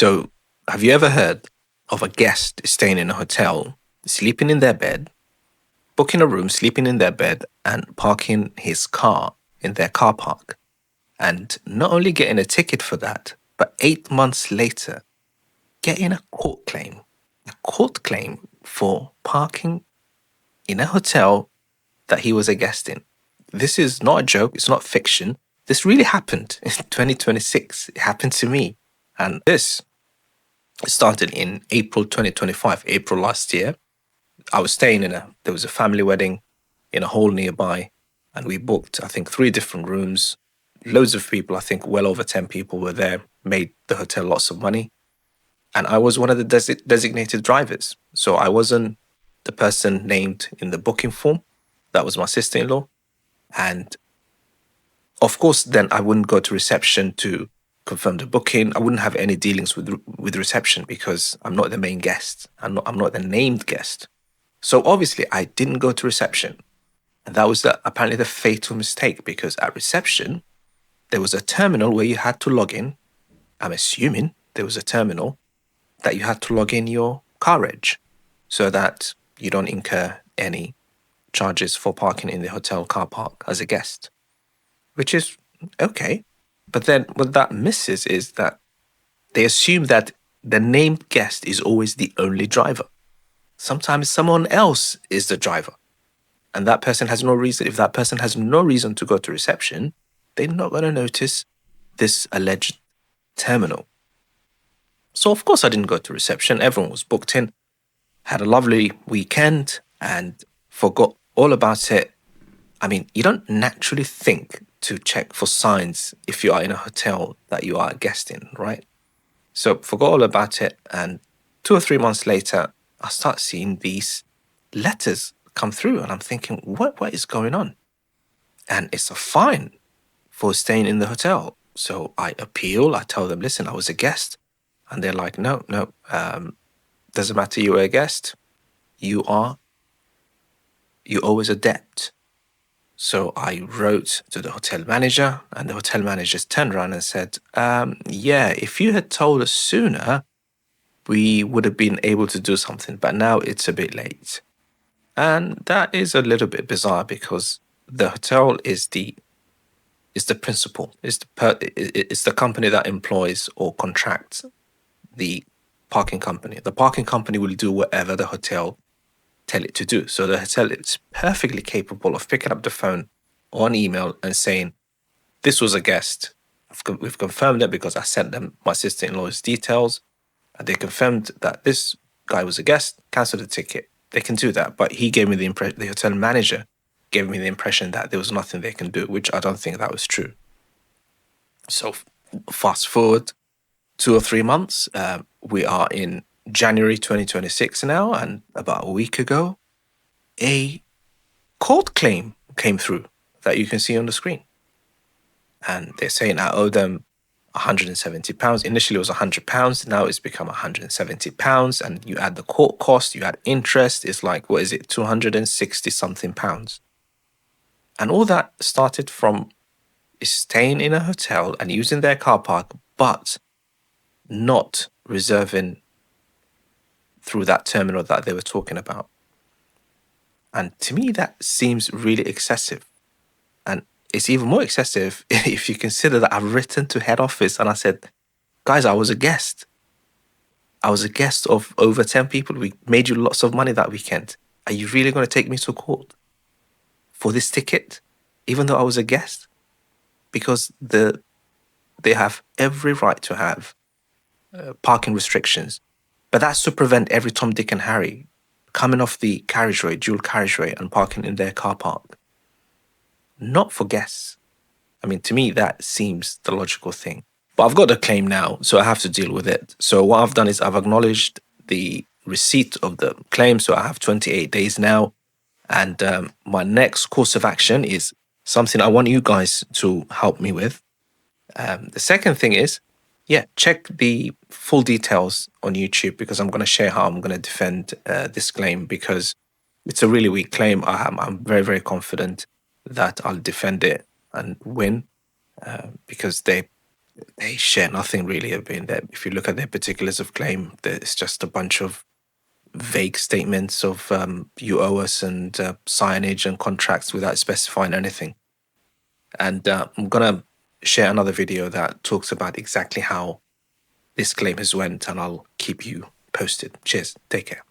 So, have you ever heard of a guest staying in a hotel, sleeping in their bed, booking a room, sleeping in their bed, and parking his car in their car park? And not only getting a ticket for that, but 8 months later, getting a court claim for parking in a hotel that he was a guest in. This is not a joke, it's not fiction. This really happened in 2026. It happened to me. And this started in April 2025, April last year. I was staying there was a family wedding in a hall nearby, and we booked, I think, 3 different rooms. Loads of people, I think well over 10 people were there, made the hotel lots of money. And I was one of the designated drivers. So I wasn't the person named in the booking form. That was my sister in law. And of course, then I wouldn't go to reception to confirm the booking. I wouldn't have any dealings with reception because I'm not the main guest. I'm not the named guest. So obviously, I didn't go to reception. And that was apparently the fatal mistake because at reception, there was a terminal where you had to log in. I'm assuming there was a terminal that you had to log in your car reg so that you don't incur any charges for parking in the hotel car park as a guest, which is okay. But then what that misses is that they assume that the named guest is always the only driver. Sometimes someone else is the driver. And that person has no reason, if that person has no reason to go to reception, they're not going to notice this alleged terminal. So, of course, I didn't go to reception. Everyone was booked in, had a lovely weekend, and forgot all about it. I mean, you don't naturally think to check for signs if you are in a hotel that you are a guest in, right? So, forgot all about it. And 2 or 3 months later, I start seeing these letters come through, and I'm thinking, what is going on? And it's a fine for staying in the hotel. So I appeal. I tell them, listen, I was a guest. And they're like, no, doesn't matter. You were a guest. You owe us a debt. So I wrote to the hotel manager, and the hotel manager just turned around and said, yeah, if you had told us sooner, we would have been able to do something, but now it's a bit late. And that is a little bit bizarre because the hotel is the principal, it's the company that employs or contracts the parking company. The parking company will do whatever the hotel tell it to do. So the hotel is perfectly capable of picking up the phone or an email and saying, this was a guest. We've confirmed it because I sent them my sister-in-law's details, and they confirmed that this guy was a guest, cancel the ticket. They can do that. But he gave me the impression, the hotel manager gave me the impression that there was nothing they can do, which I don't think that was true. So fast forward 2 or 3 months, we are in January 2026 now, and about a week ago, a court claim came through that you can see on the screen. And they're saying I owe them £170. Initially it was £100, now it's become £170. And you add the court cost, you add interest, it's like, what is it, 260 something pounds. And all that started from staying in a hotel and using their car park, but not reserving through that terminal that they were talking about. And to me, that seems really excessive. And it's even more excessive if you consider that I've written to head office and I said, guys, I was a guest. I was a guest of over 10 people. We made you lots of money that weekend. Are you really going to take me to court for this ticket, even though I was a guest? Because they have every right to have parking restrictions. But that's to prevent every Tom, Dick and Harry coming off the carriageway, dual carriageway, and parking in their car park. Not for guests. I mean, to me, that seems the logical thing. But I've got the claim now, so I have to deal with it. So what I've done is I've acknowledged the receipt of the claim, so I have 28 days now. And my next course of action is something I want you guys to help me with. The second thing is, check the full details on YouTube because I'm going to share how I'm going to defend this claim because it's a really weak claim. I'm very, very confident that I'll defend it and win because they they share nothing really. I mean, that if you look at their particulars of claim, there's just a bunch of vague statements of you owe us and signage and contracts without specifying anything. And I'm gonna share another video that talks about exactly how this claim has went, and I'll keep you posted. Cheers. Take care.